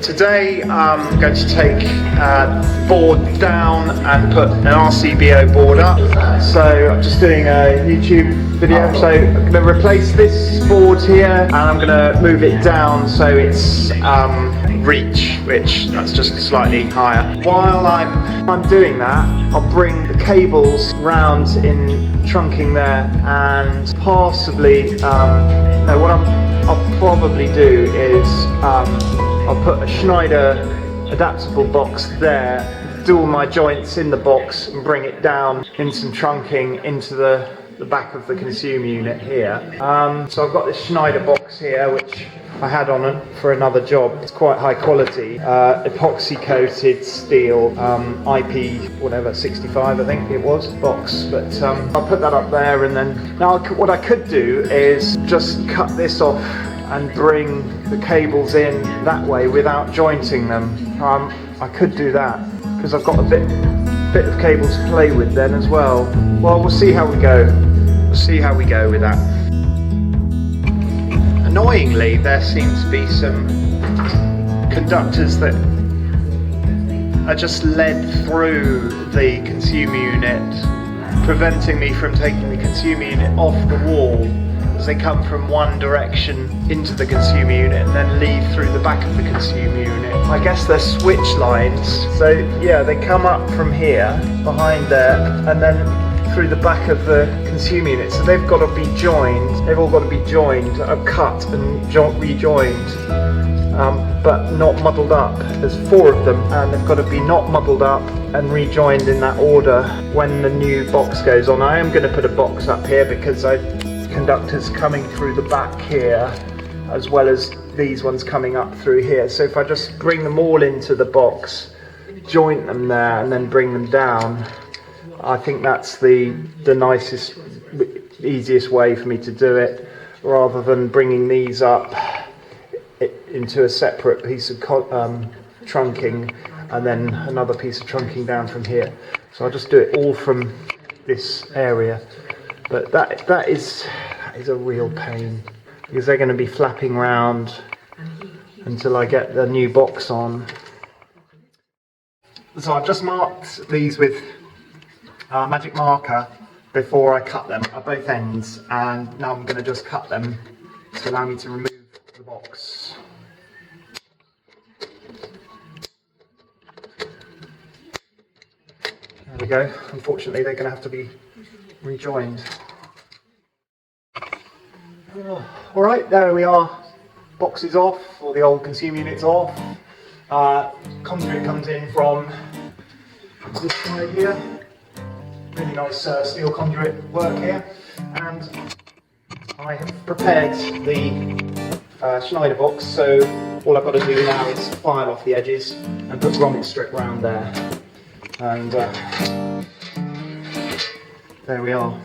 Today I'm going to take the board down and put an RCBO board up. So I'm just doing a YouTube video. So I'm going to replace this board here and I'm going to move it down so it's reach, which that's just slightly higher. While I'm doing that, I'll bring the cables round in trunking there and possibly, no, what I'll probably do is I'll put a Schneider adaptable box there, do all my joints in the box and bring it down in some trunking into the back of the consumer unit here. So I've got this Schneider box here which I had on it for another job. It's quite high quality, epoxy coated steel, IP whatever 65 I think it was box, but I'll put that up there. And then now what I could do is just cut this off and bring the cables in that way without jointing them. I could do that because I've got a bit of cable to play with then as well. Well, we'll see how we go. We'll see how we go with that. Annoyingly, there seems to be some conductors that are just led through the consumer unit, preventing me from taking the consumer unit off the wall, as they come from one direction into the consumer unit and then leave through the back of the consumer unit. I guess they're switch lines. So yeah, they come up from here, behind there, and then through the back of the consumer unit. So they've got to be joined. They've all got to be joined, cut and rejoined, but not muddled up. There's 4 of them, and they've got to be not muddled up and rejoined in that order when the new box goes on. I am going to put a box up here because conductors coming through the back here as well as these ones coming up through here. So if I just bring them all into the box, joint them there and then bring them down, I think that's the nicest, easiest way for me to do it, rather than bringing these up into a separate piece of trunking and then another piece of trunking down from here. So I'll just do it all from this area. But that is a real pain because they're going to be flapping around until I get the new box on. So I've just marked these with magic marker before I cut them at both ends, and now I'm going to just cut them to allow me to remove the box. There we go. Unfortunately, they're going to have to be rejoined. Alright, there we are. Box is off, or the old consumer unit's off. Conduit comes in from this side here. Really nice steel conduit work here. And I have prepared the Schneider box, so all I've got to do now is file off the edges and put grommet strip round there. And there we are.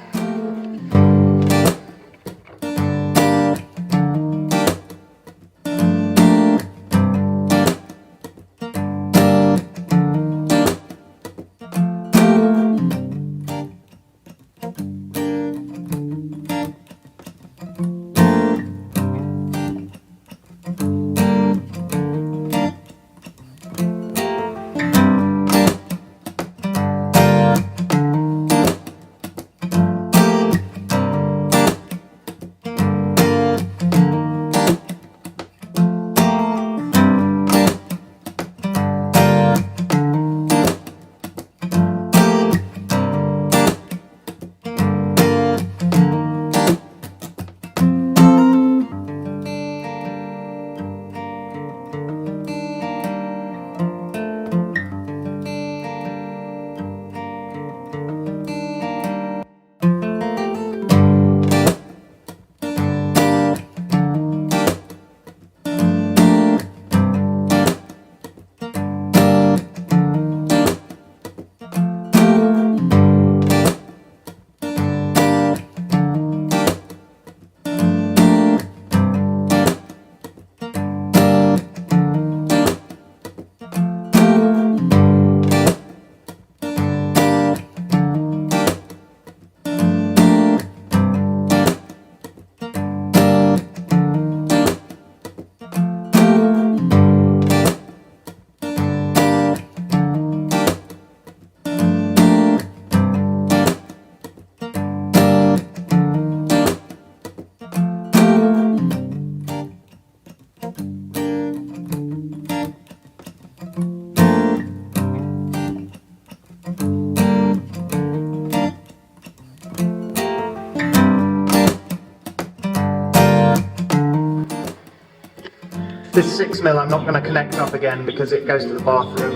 This 6mm I'm not going to connect up again because it goes to the bathroom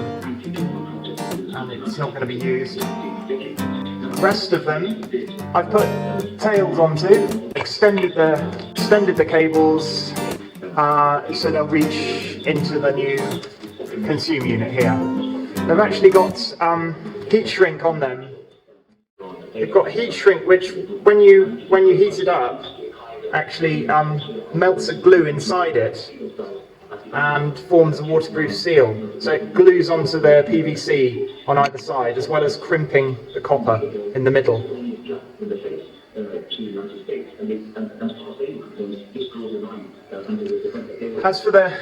and it's not going to be used. The rest of them I've put tails onto, extended the cables so they'll reach into the new consume unit here. They've actually got heat shrink on them. They've got heat shrink which when you heat it up actually melts a glue inside it and forms a waterproof seal. So it glues onto the PVC on either side as well as crimping the copper in the middle. As for the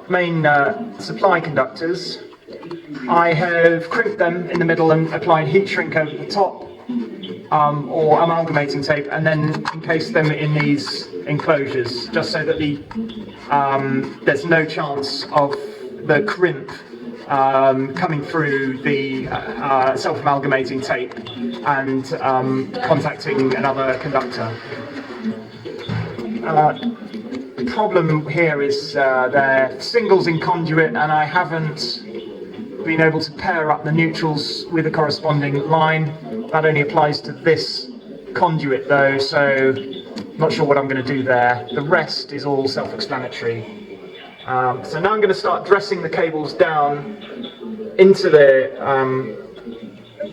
main supply conductors, I have crimped them in the middle and applied heat shrink over the top or amalgamating tape, and then encased them in these enclosures just so that there's no chance of the crimp coming through the self-amalgamating tape and contacting another conductor. The problem here is they're singles in conduit, and I haven't been able to pair up the neutrals with a corresponding line. That only applies to this conduit though, so not sure what I'm going to do there. The rest is all self-explanatory. So now I'm going to start dressing the cables down into the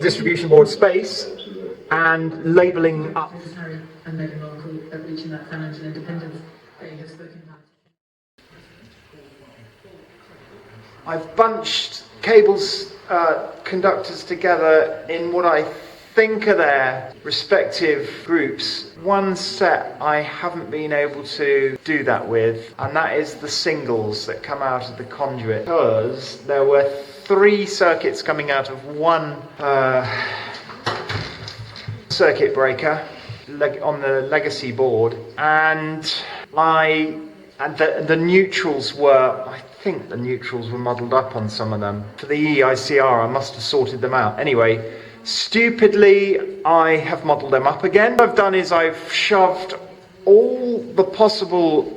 distribution board space and labelling up. I've bunched cables, conductors together in what I think are their respective groups. One set I haven't been able to do that with, and that is the singles that come out of the conduit, because there were 3 circuits coming out of one circuit breaker on the legacy board, and the neutrals were, I think the neutrals were muddled up on some of them. For the EICR I must have sorted them out. Anyway, stupidly I have muddled them up again. What I've done is I've shoved all the possible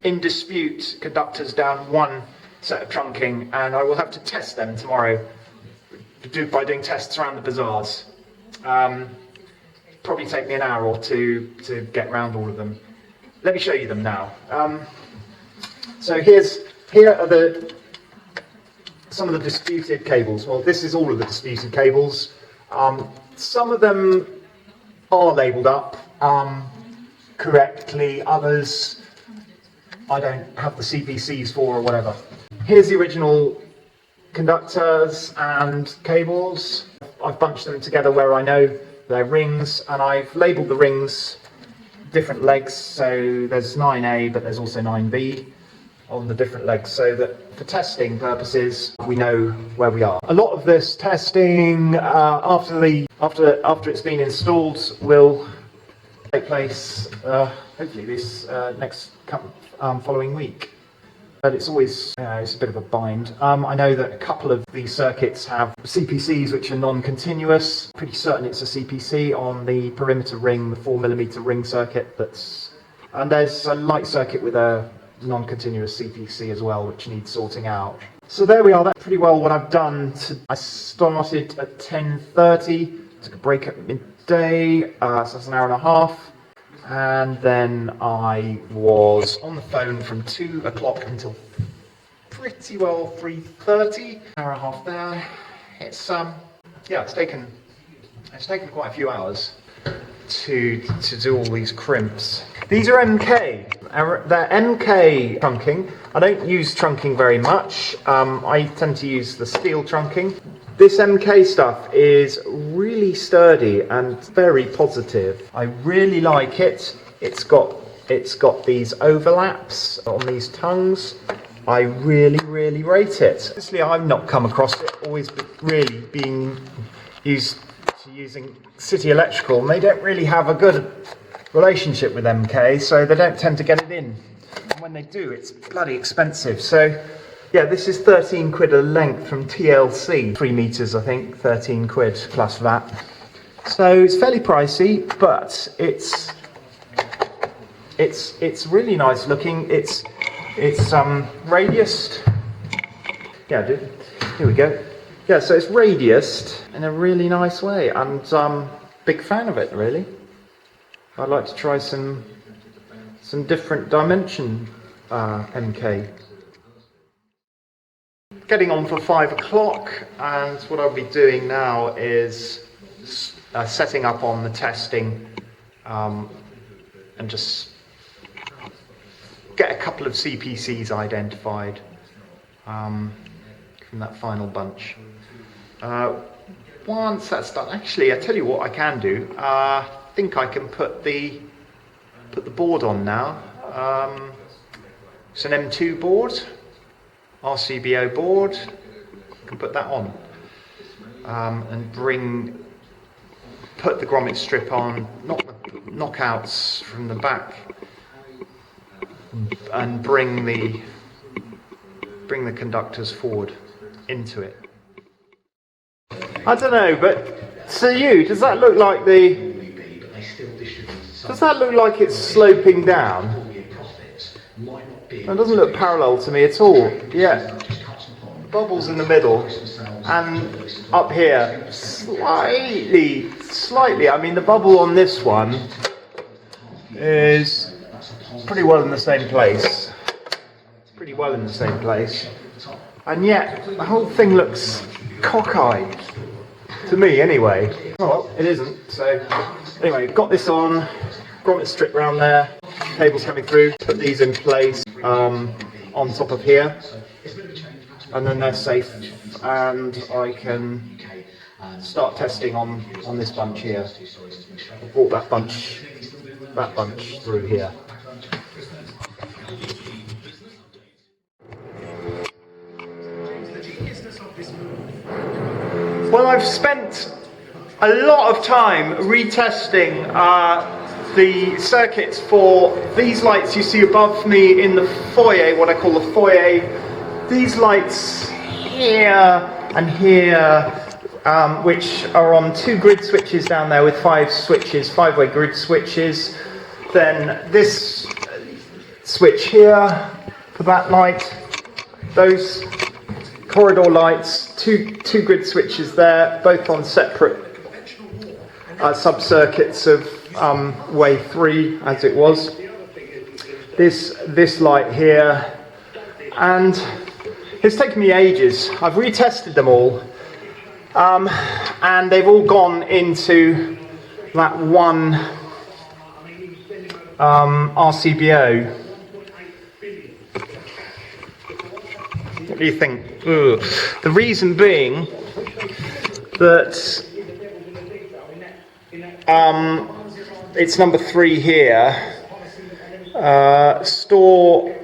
in dispute conductors down one set of trunking, and I will have to test them tomorrow by doing tests around the bazaars. Probably take me an hour or two to get around all of them. Let me show you them now. So here are some of the disputed cables. Well, this is all of the disputed cables. Some of them are labelled up correctly, others I don't have the CPCs for or whatever. Here's the original conductors and cables. I've bunched them together where I know they're rings, and I've labelled the rings different legs, so there's 9A but there's also 9B on the different legs, so that for testing purposes we know where we are. A lot of this testing after it's been installed will take place hopefully this next following week. But it's always it's a bit of a bind. I know that a couple of these circuits have CPCs which are non-continuous. Pretty certain it's a CPC on the perimeter ring, the 4mm ring circuit. And there's a light circuit with a non-continuous CPC as well, which needs sorting out. So there we are. That's pretty well what I've done. I started at 10:30, took a break at midday, so that's an hour and a half. And then I was on the phone from 2 o'clock until pretty well 3:30. Hour and a half there. It's taken quite a few hours to do all these crimps. These are MK. They're MK trunking. I don't use trunking very much. I tend to use the steel trunking. This MK stuff is really sturdy and very positive. I really like it. It's got these overlaps on these tongues. I really rate it. Obviously, I've not come across it. Always really being used to using City Electrical, and they don't really have a good relationship with MK, so they don't tend to get it in. And when they do, it's bloody expensive. So. Yeah, this is 13 quid a length from TLC. 3 meters, I think, 13 quid plus VAT. So it's fairly pricey, but it's really nice looking. It's It's radiused. Yeah, here we go. Yeah, so it's radiused in a really nice way, and big fan of it, really. I'd like to try some different dimension MK. Getting on for 5 o'clock, and what I'll be doing now is setting up on the testing and just get a couple of CPCs identified from that final bunch. Once that's done, actually, I tell you what I can do. I think I can put the board on now. It's an M2 board, RCBO board. I can put that on and put the grommet strip on, knock the knockouts from the back, and bring the conductors forward into it. I don't know, but to you, does that look like it's sloping down? It doesn't look parallel to me at all. Yeah, bubbles in the middle, and up here, slightly. I mean, the bubble on this one is pretty well in the same place. And yet, the whole thing looks cockeyed. To me, anyway. Well, it isn't. So, anyway, got this on. Grommet strip round there. Cables coming through. Put these in place on top of here. And then they're safe. And I can start testing on this bunch here. I brought that bunch through here. Well, I've spent a lot of time retesting the circuits for these lights you see above me in the foyer, what I call the foyer. These lights here and here, which are on 2 grid switches down there with 5 switches, 5-way grid switches. Then this switch here for that light, those corridor lights, two grid switches there, both on separate sub-circuits of way 3 as it was. This light here, and it's taken me ages. I've retested them all, and they've all gone into that one RCBO. What do you think? Ugh. The reason being that it's number 3 here. Store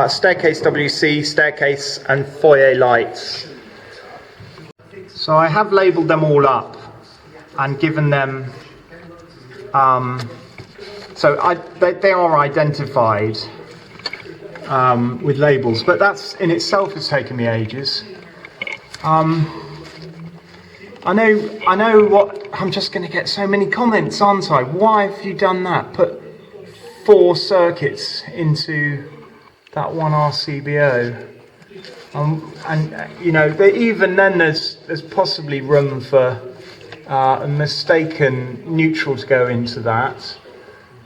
staircase WC, staircase and foyer lights. So I have labelled them all up and given them. They are identified with labels, but that's in itself has taken me ages. I know what, I'm just going to get so many comments, aren't I? Why have you done that? Put 4 circuits into that one RCBO. And you know, even then there's possibly room for a mistaken neutral to go into that,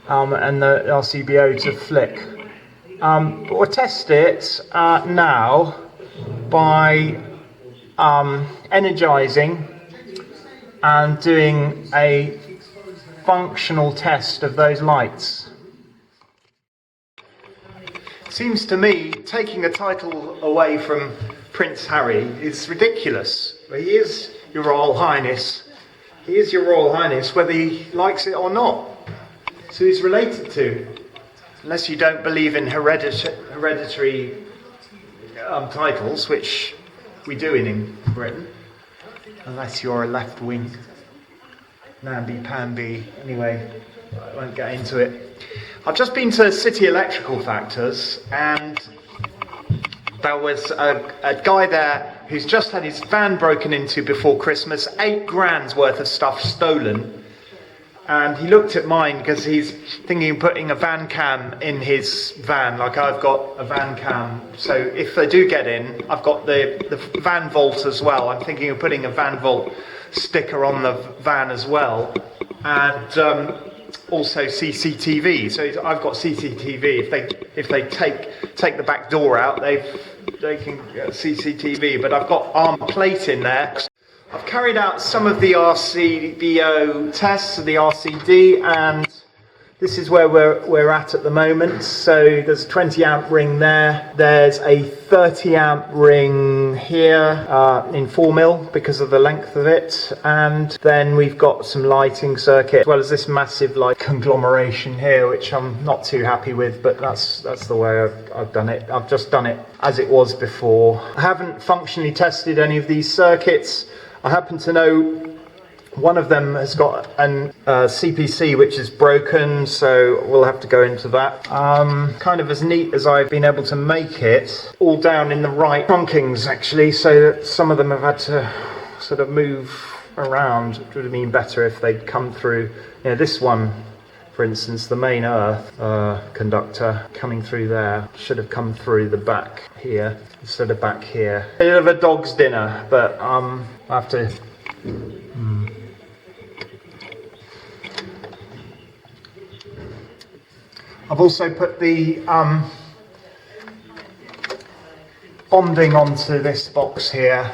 and the RCBO to flick. But we'll test it now by energizing and doing a functional test of those lights. Seems to me taking a title away from Prince Harry is ridiculous. He is Your Royal Highness. He is Your Royal Highness whether he likes it or not. So he's related to. Unless you don't believe in hereditary titles, which we do in Britain. Unless you're a left-wing namby-pamby. Anyway, I won't get into it. I've just been to City Electrical Factors, and there was a guy there who's just had his van broken into before Christmas, 8 grand's worth of stuff stolen. and he looked at mine because he's thinking of putting a van cam in his van, like I've got a van cam. So if they do get in, I've got the van vault as well. I'm thinking of putting a van vault sticker on the van as well, and also CCTV. So I've got CCTV. If they take the back door out, they can get CCTV. But I've got arm plate in there. I've carried out some of the RCBO tests, the RCD, and this is where we're at the moment. So there's a 20 amp ring there. There's a 30 amp ring here in 4mm because of the length of it. And then we've got some lighting circuit, as well as this massive light conglomeration here, which I'm not too happy with, but that's the way I've done it. I've just done it as it was before. I haven't functionally tested any of these circuits. I happen to know one of them has got an CPC which is broken, so we'll have to go into that. Kind of as neat as I've been able to make it, all down in the right trunkings actually, so that some of them have had to sort of move around. It would have been better if they'd come through. You know, this one, for instance, the main earth conductor coming through there should have come through the back here instead of back here. A bit of a dog's dinner, but I have to. I've also put the bonding onto this box here,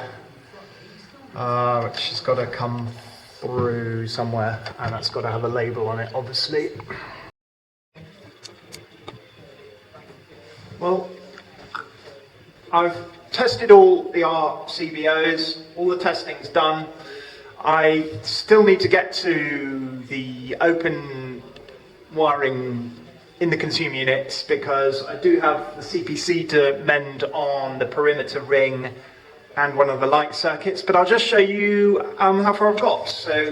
which has got to come through somewhere, and that's got to have a label on it, obviously. Well, I've tested all the RCBOs, all the testing's done. I still need to get to the open wiring in the consumer units because I do have the CPC to mend on the perimeter ring and one of the light circuits, but I'll just show you how far I've got. So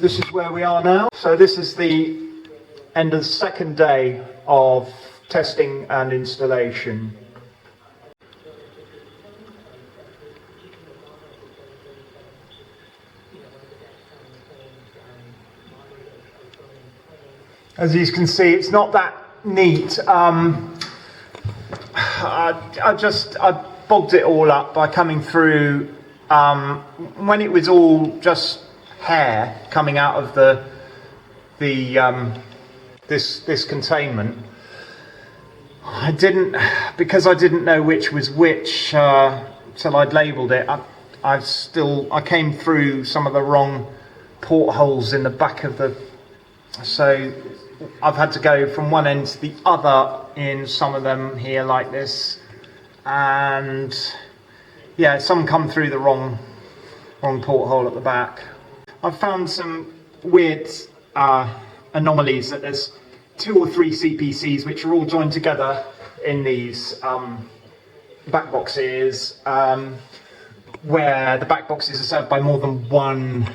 this is where we are now. So this is the end of the second day of testing and installation. As you can see, it's not that neat. I bogged it all up by coming through when it was all just hair coming out of this containment. Because I didn't know which was which till I'd labelled it. I came through some of the wrong portholes in the back of the. So I've had to go from one end to the other in some of them here like this, and yeah, some come through the wrong porthole at the back. I've found some weird anomalies that there's 2 or 3 CPCs which are all joined together in these back boxes, where the back boxes are served by more than one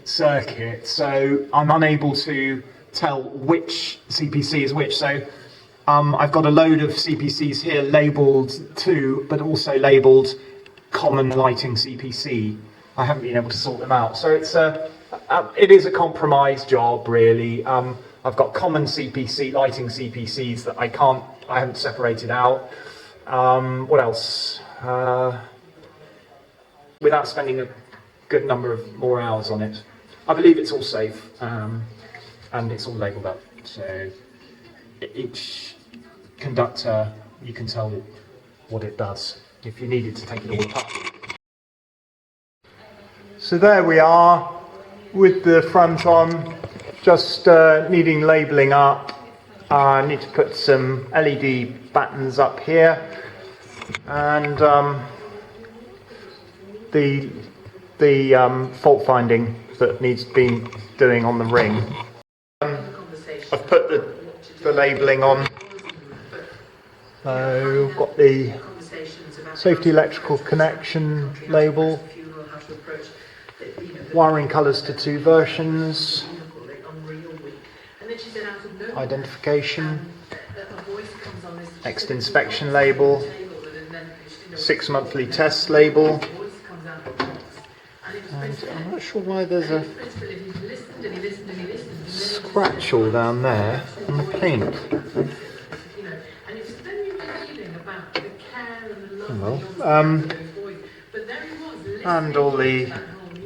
circuit, so I'm unable to tell which CPC is which. So I've got a load of CPCs here labelled 2, but also labelled common lighting CPC. I haven't been able to sort them out, so it is a compromise job really. I've got common CPC lighting CPCs that I haven't separated out. What else? Without spending a good number of more hours on it. I believe it's all safe, and it's all labelled up, so each conductor, you can tell what it does if you needed to take it all apart. So there we are with the front on, just needing labelling up. I need to put some LED buttons up here, and the fault finding that needs being doing on the ring. I've put the labelling on. So I've got the safety electrical connection label, wiring colours to 2 versions, identification, next inspection label, 6 monthly test label, and I'm not sure why there's a scratch all down there on the paint. And all the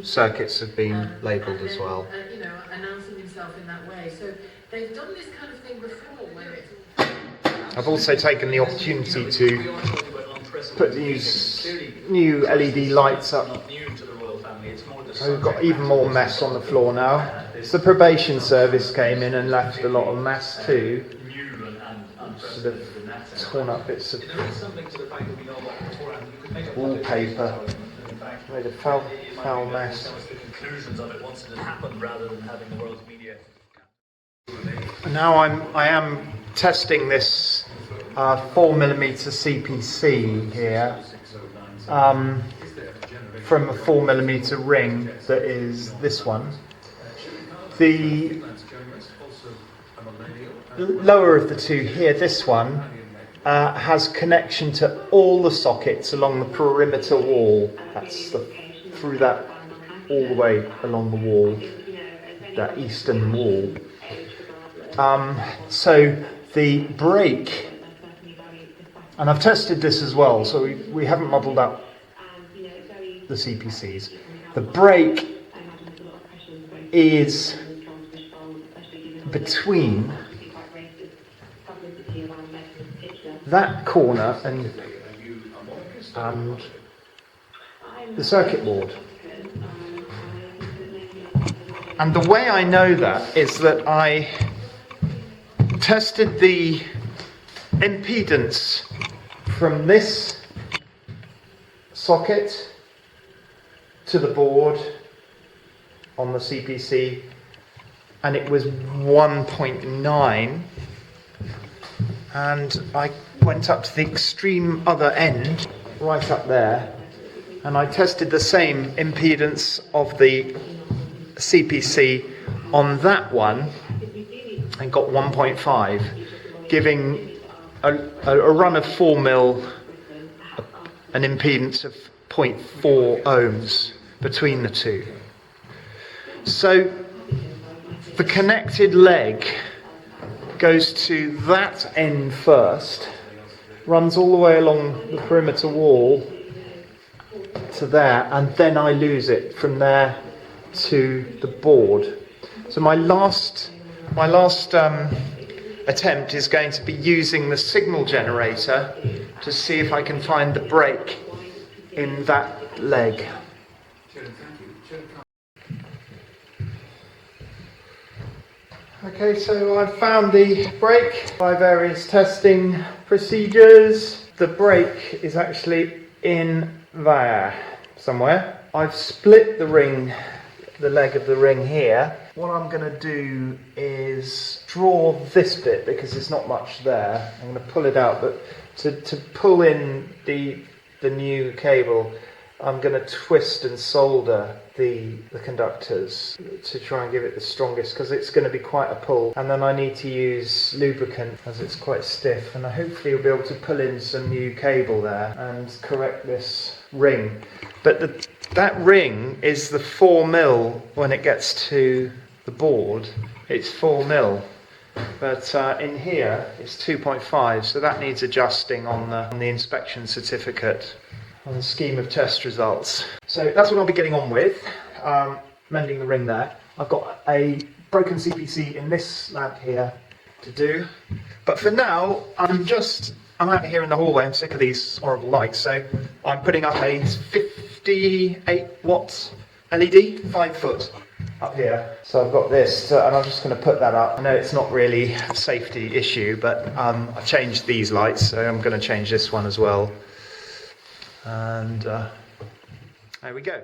circuits have been labelled as well. I've also taken the opportunity to put these new LED lights up. So we've got even more mess on the floor now. So the probation service came in and left a lot of mess too. Sort of torn up bits of wallpaper. Made a foul mess. Now I am testing this 4mm CPC here from a 4mm ring that is this one. The lower of the two here, this one, has connection to all the sockets along the perimeter wall. That's through that all the way along the wall, that eastern wall. So the brake, and I've tested this as well, so we haven't modelled up the CPCs. The brake is between that corner and the circuit board. And the way I know that is that I tested the impedance from this socket to the board on the CPC, and it was 1.9, and I went up to the extreme other end, right up there, and I tested the same impedance of the CPC on that one and got 1.5, giving a run of 4mm an impedance of 0.4 ohms between the two. So the connected leg goes to that end first, runs all the way along the perimeter wall to there, and then I lose it from there to the board. So my last attempt is going to be using the signal generator to see if I can find the brake in that leg. Okay, so I've found the brake by various testing procedures. The brake is actually in there somewhere. I've split the ring, the leg of the ring here. What I'm going to do is draw this bit because there's not much there. I'm going to pull it out, but to pull in the new cable, I'm going to twist and solder the conductors to try and give it the strongest, because it's going to be quite a pull, and then I need to use lubricant as it's quite stiff, and I hopefully will be able to pull in some new cable there and correct this ring. But that ring is the 4mm when it gets to the board. It's 4mm, but in here it's 2.5, so that needs adjusting on the inspection certificate, on the scheme of test results. So that's what I'll be getting on with, mending the ring there. I've got a broken CPC in this lamp here to do, but for now I'm out here in the hallway. I'm sick of these horrible lights, so I'm putting up a 58 watt LED, 5 foot up here. So I've got this, and I'm just going to put that up. I know it's not really a safety issue, but I've changed these lights, so I'm going to change this one as well. And there we go.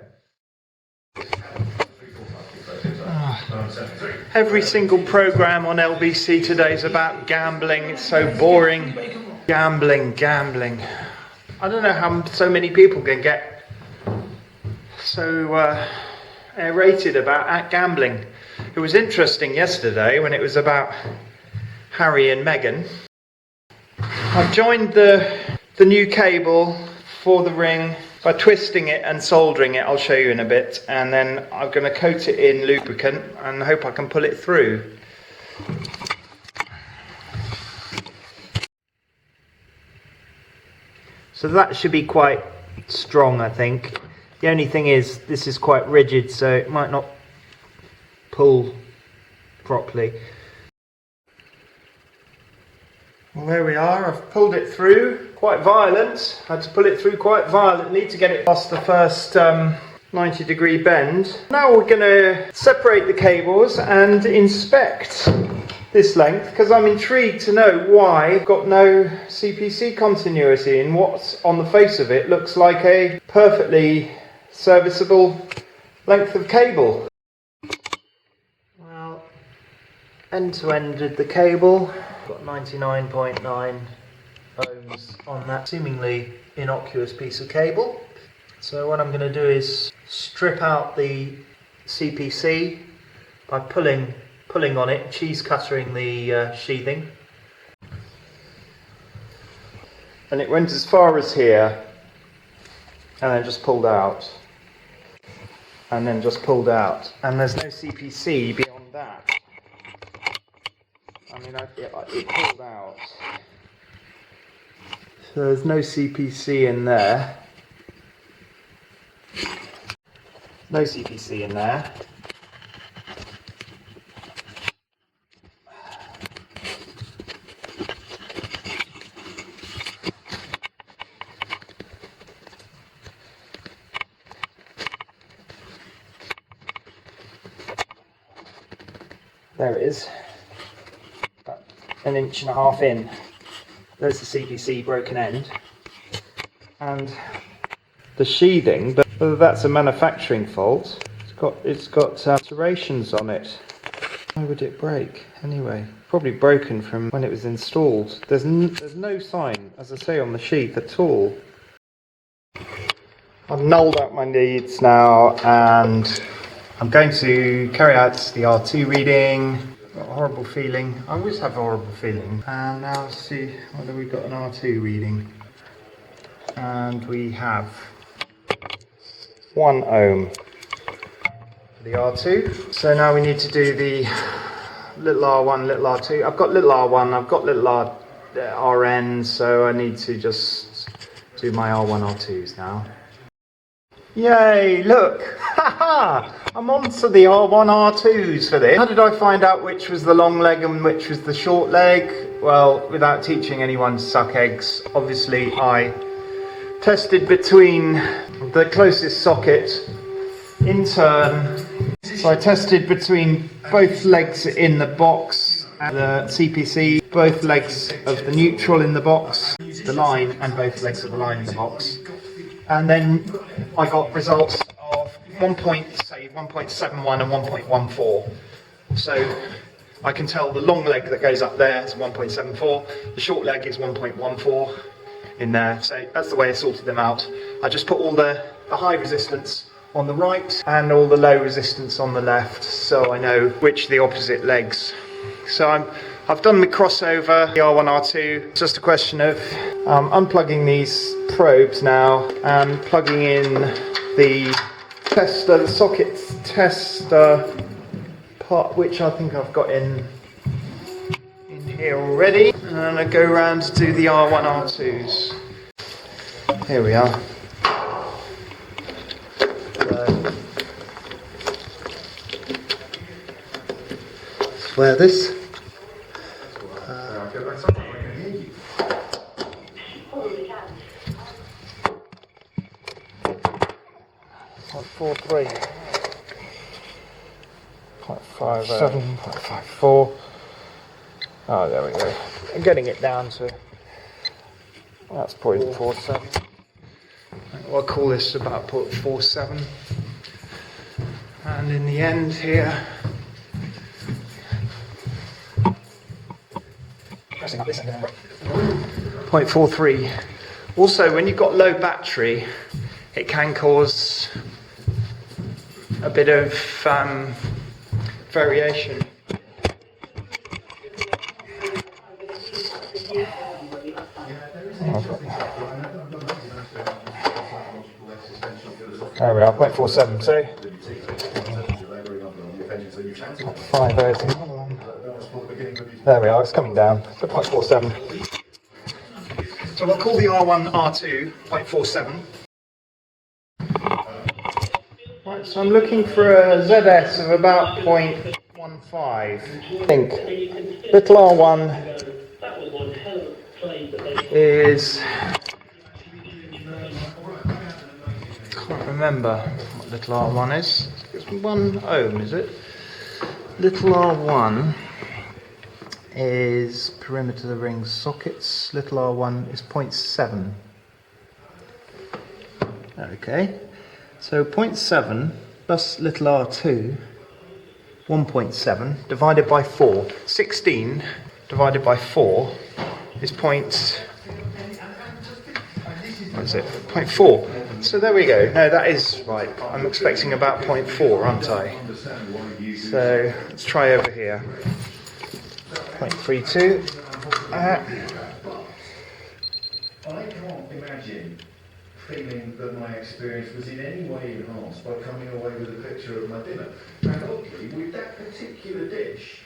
Every single program on LBC today is about gambling. It's so boring. Gambling. I don't know how so many people can get so irritated about gambling. It was interesting yesterday when it was about Harry and Meghan. I've joined the new cable for the ring by twisting it and soldering it. I'll show you in a bit, and then I'm going to coat it in lubricant and hope I can pull it through. So that should be quite strong, I think. The only thing is this is quite rigid, so it might not pull properly. Well, there we are. I've pulled it through. Quite violent. Had to pull it through quite violently to get it past the first 90-degree bend. Now we're going to separate the cables and inspect this length, because I'm intrigued to know why I've got no CPC continuity and what on the face of it looks like a perfectly serviceable length of cable. Well, end to end of the cable, got 99.9 ohms on that seemingly innocuous piece of cable. So what I'm going to do is strip out the CPC by pulling on it, cheese cuttering the sheathing. And it went as far as here, and then just pulled out, and then just pulled out, and there's no CPC beyond that. I mean, it pulled out, so there's no CPC in there. No CPC in there. There it is, about 1.5 inches in. There's the CPC broken end. And the sheathing, but whether that's a manufacturing fault, it's got serrations on it. Why would it break anyway? Probably broken from when it was installed. There's no sign, as I say, on the sheath at all. I've nulled out my leads now, and I'm going to carry out the R2 reading. Got a horrible feeling. I always have a horrible feeling. And now let's see whether we've got an R2 reading. And we have 1 ohm for the R2. So now we need to do the little R1, little R2. I've got little R1, I've got little RN, so I need to just do my R1, R2s now. Yay, look! Haha! I'm on to the R1, R2s for this. How did I find out which was the long leg and which was the short leg? Well, without teaching anyone to suck eggs, obviously I tested between the closest socket in turn. So I tested between both legs in the box, the CPC, both legs of the neutral in the box, the line, and both legs of the line in the box. And then I got results of 1.71 and 1.14. So I can tell the long leg that goes up there is 1.74, the short leg is 1.14 in there. So that's the way I sorted them out. I just put all the high resistance on the right and all the low resistance on the left, so I know which are the opposite legs. So I've done the crossover, the R1, R2. It's just a question of unplugging these probes now and plugging in the tester, the socket tester part, which I think I've got in here already. And I go around to do the R1, R2s. Here we are. Let's wear this. 0.43, 0.57, 0.54. Oh, there we go. I'm getting it down to, that's 0.47. I'll call this about 0.47. And in the end here, pressing up this end, 0.43. Also, when you've got low battery, it can cause a bit of variation. There we are, 0.47, so 5 O's. There we are, it's coming down, so 0.47. So we'll call the R1 R2 0.47. Right, so I'm looking for a ZS of about 0.15. I think little R1 is, can't remember what little R1 is. It's 1 ohm, is it? Little R1 is perimeter of the ring sockets. Little R1 is 0.7. Okay, so 0.7 plus little R2, 1.7 divided by 4. 16 divided by 4 is what is it? 0.4. So there we go. No, that is right. I'm expecting about 0.4, aren't I? So let's try over here. 0.32. I can't imagine feeling that my experience was in any way enhanced by coming away with a picture of my dinner. And oddly, with that particular dish,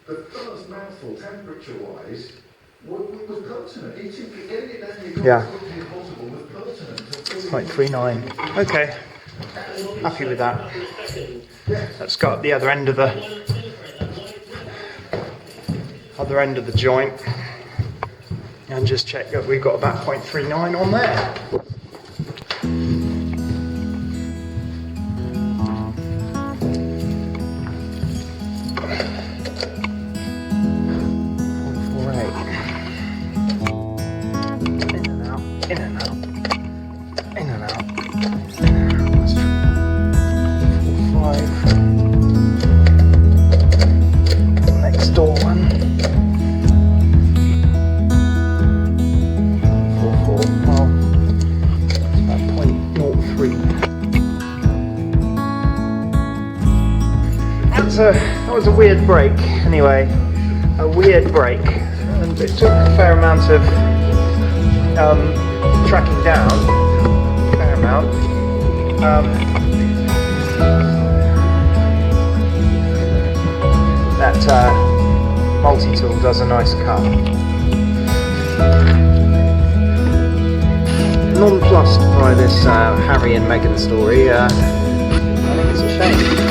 the first mouthful, temperature-wise, was pertinent. Getting it down your Yeah. as quickly as possible was pertinent. 0.39. Okay. Happy with that. Let's go up the other end of the joint and just check that we've got about 0.39 on there. In and out. Next door one. 4.4. Well, it's about 0.03. That was a weird break. Anyway, a weird break, and it took a fair amount of tracking down. Fair amount. That multi-tool does a nice cut. Nonplussed by this Harry and Meghan story. I think it's a shame.